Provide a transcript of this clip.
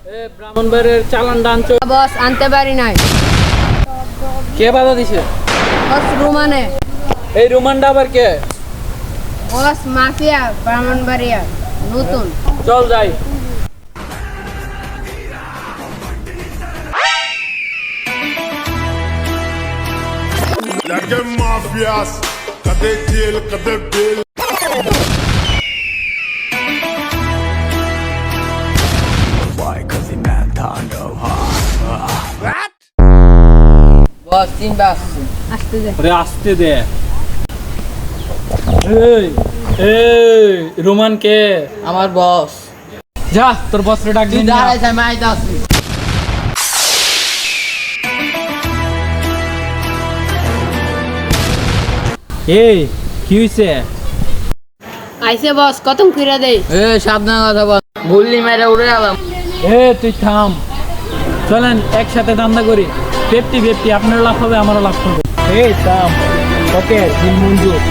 ব্রাহ্মণবাড়ির চালানটা আনছো? বস আনতে পারি নাই। কে বাধা দিছে? বস রুমানে। এই রোমানটা আবার কে? বস মাফিয়া ব্রাহ্মণবাড়িয়া নতুন। চল যাই। Like them mafias, kade jail, kade bail. বস চিন্তা আসছে। আসতে দে। ওরে আসতে দে। এই এই রোমান কে? আমার বস। যা তোর বসরে ডাক দিন। আমি আইতে আসছি। এই কি হইছে? আইছে বস কতম কইরা দেই। সাবধান কথা বল। গুল্লি মেরে উড়ে গেলাম। তুই থাম। চলেন একসাথে দান্দা করি। 50-50, আপনারও লাভ হবে আমারও লাভ হবে। এই থাম। ওকে দিল মঞ্জুর।